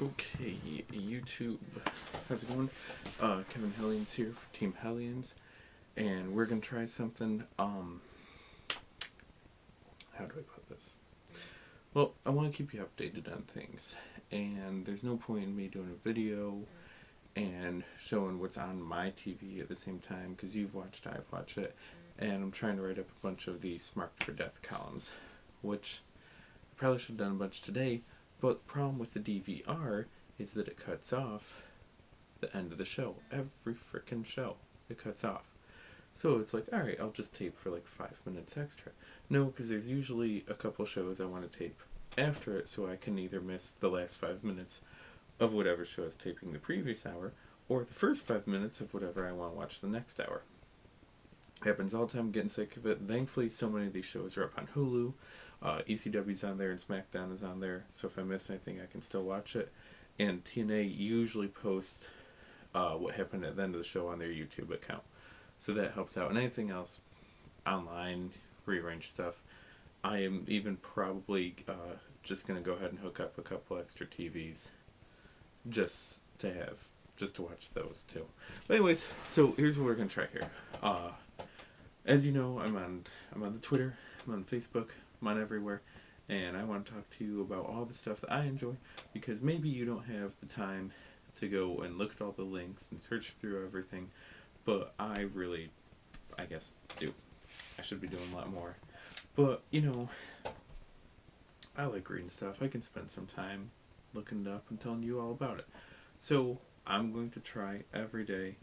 Okay, YouTube, how's it going? Kevin Hellions here for Team Hellions, and we're gonna try something. How do I put this? Well, I want to keep you updated on things, and there's no point in me doing a video and showing what's on my TV at the same time because you've watched, I've watched it, and I'm trying to write up a bunch of the Marked for Death columns, which I probably should have done a bunch today. But the problem with the DVR is that it cuts off the end of the show. Every freaking show, it cuts off. So it's like, alright, I'll just tape for like 5 minutes extra. No, because there's usually a couple shows I want to tape after it so I can either miss the last 5 minutes of whatever show I was taping the previous hour, or the first 5 minutes of whatever I want to watch the next hour. It happens all the time, I'm getting sick of it. Thankfully, so many of these shows are up on Hulu. ECW's on there and SmackDown is on there, so if I miss anything, I can still watch it. And TNA usually posts what happened at the end of the show on their YouTube account, so that helps out. And anything else online, rearrange stuff. I am even probably just going to go ahead and hook up a couple extra TVs just to watch those too. But anyways, so here's what we're going to try here. As you know, I'm on the Twitter, I'm on the Facebook, I'm on everywhere, and I want to talk to you about all the stuff that I enjoy, because maybe you don't have the time to go and look at all the links and search through everything, but I really, I guess, do. I should be doing a lot more. But, I like reading stuff. I can spend some time looking it up and telling you all about it. So, I'm going to try every day.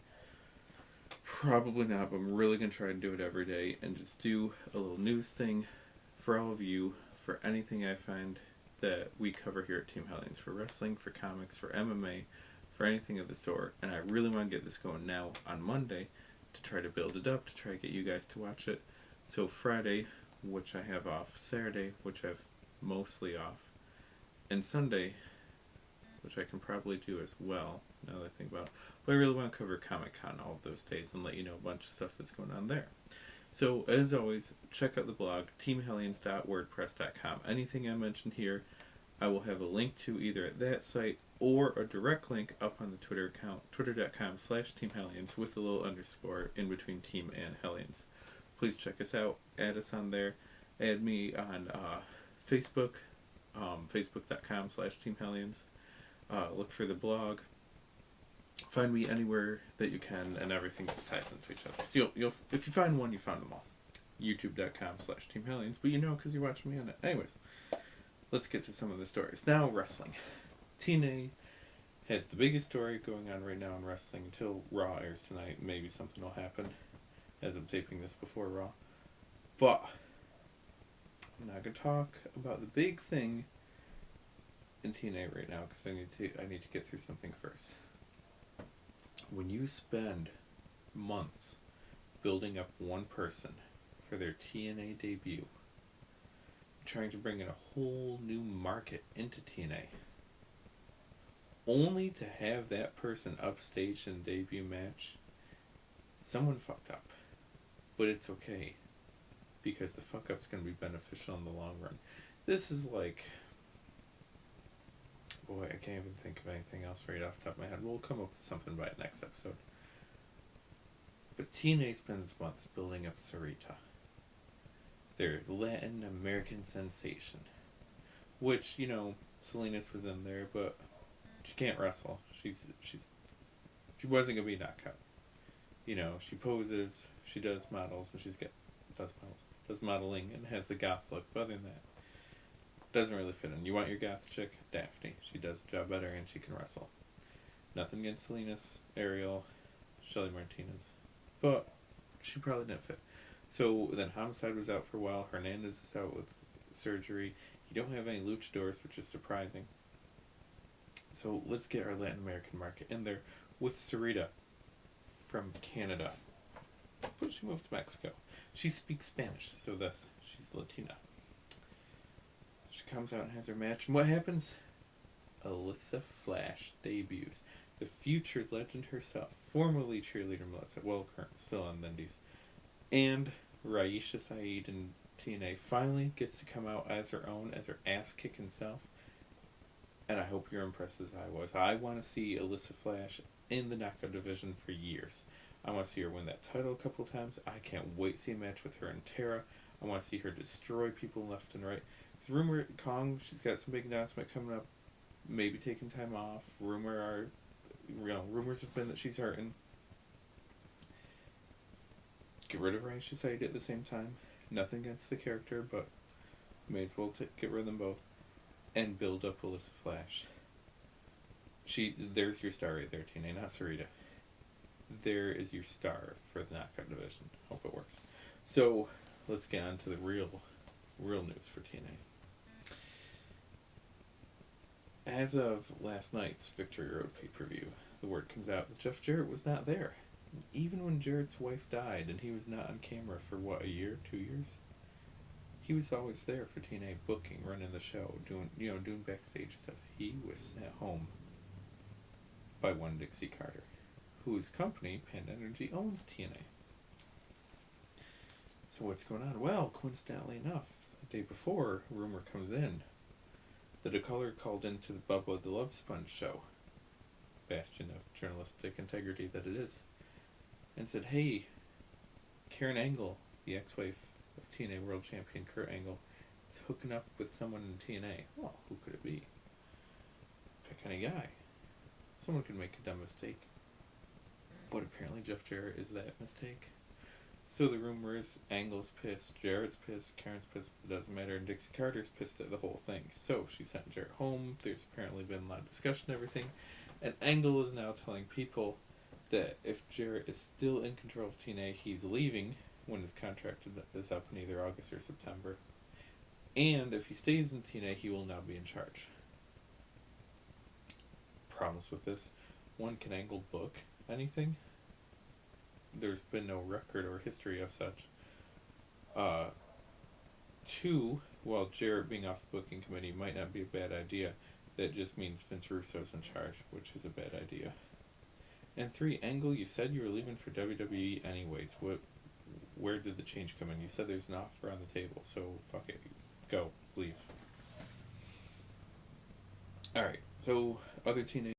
Probably not, but I'm really going to try and do it every day and just do a little news thing for all of you, for anything I find that we cover here at Team Hellions, for wrestling, for comics, for MMA, for anything of the sort. And I really want to get this going now on Monday to try to build it up, to try to get you guys to watch it. So Friday, which I have off, Saturday, which I've mostly off, and Sunday, which I can probably do as well, now that I think about it. But I really want to cover Comic-Con all of those days and let you know a bunch of stuff that's going on there. So, as always, check out the blog, teamhellions.wordpress.com. Anything I mention here, I will have a link to either at that site or a direct link up on the Twitter account, twitter.com/teamhellions, with a little underscore in between team and Hellions. Please check us out, add us on there, add me on Facebook, facebook.com/teamhellions. Look for the blog. Find me anywhere that you can, and everything just ties into each other. So you'll if you find one, you found them all. YouTube.com/teamhellions, but because you're watching me on it. Anyways, let's get to some of the stories. Now, wrestling. TNA has the biggest story going on right now in wrestling until Raw airs tonight. Maybe something will happen as I'm taping this before Raw. But I'm not going to talk about the big thing in TNA right now because I need to get through something first. When you spend months building up one person for their TNA debut, trying to bring in a whole new market into TNA, only to have that person upstaged in the debut match, someone fucked up. But it's okay, because the fuck up's going to be beneficial in the long run. This is like... Boy, I can't even think of anything else right off the top of my head. We'll come up with something by the next episode. But TNA spends months building up Sarita, their Latin American sensation. Which, Salinas was in there, but she can't wrestle. She wasn't going to be a knockout. She poses, she does models, and does modeling, and has the goth look. But other than that, doesn't really fit in. You want your goth chick? Daphne. She does the job better and she can wrestle. Nothing against Salinas, Ariel, Shelly Martinez. But she probably didn't fit. So then Homicide was out for a while. Hernandez is out with surgery. You don't have any luchadors, which is surprising. So let's get our Latin American market in there with Sarita from Canada. But she moved to Mexico. She speaks Spanish, so thus she's Latina. She comes out and has her match. And what happens? Alyssa Flash debuts. The future legend herself. Formerly cheerleader Melissa. Well, still on the Indies. And Raisha Saeed in TNA finally gets to come out as her own, as her ass-kicking self. And I hope you're impressed as I was. I want to see Alyssa Flash in the knockout division for years. I want to see her win that title a couple of times. I can't wait to see a match with her and Tara. I want to see her destroy people left and right. Because rumor Kong, she's got some big announcement coming up. Maybe taking time off. Rumors have been that she's hurting. Get rid of her and Society at the same time. Nothing against the character, but may as well get rid of them both. And build up Alyssa Flash. There's your star right there, TNA, not Sarita. There is your star for the knockout division. Hope it works. So let's get on to the real news for TNA. As of last night's Victory Road pay-per-view, the word comes out that Jeff Jarrett was not there. Even when Jarrett's wife died and he was not on camera for, a year, 2 years? He was always there for TNA, booking, running the show, doing backstage stuff. He was sent home by one Dixie Carter, whose company, Panda Energy, owns TNA. So what's going on? Well, coincidentally enough, the day before, rumor comes in that a caller called into the Bubba the Love Sponge show, bastion of journalistic integrity that it is, and said, hey, Karen Angle, the ex-wife of TNA World Champion Kurt Angle, is hooking up with someone in TNA. Well, who could it be? That kind of guy. Someone could make a dumb mistake. But apparently Jeff Jarrett is that mistake. So the rumor is Angle's pissed, Jarrett's pissed, Karen's pissed, but it doesn't matter, and Dixie Carter's pissed at the whole thing. So she sent Jarrett home. There's apparently been a lot of discussion and everything. And Angle is now telling people that if Jarrett is still in control of TNA, he's leaving when his contract is up in either August or September. And if he stays in TNA, he will now be in charge. Problems with this. One, can Angle book anything? There's been no record or history of such. Two, while Jarrett being off the booking committee might not be a bad idea, that just means Vince Russo's in charge, which is a bad idea. And three, Angle, you said you were leaving for WWE anyways. Where did the change come in? You said there's an offer on the table, so fuck it. Go. Leave. Alright, so other TNA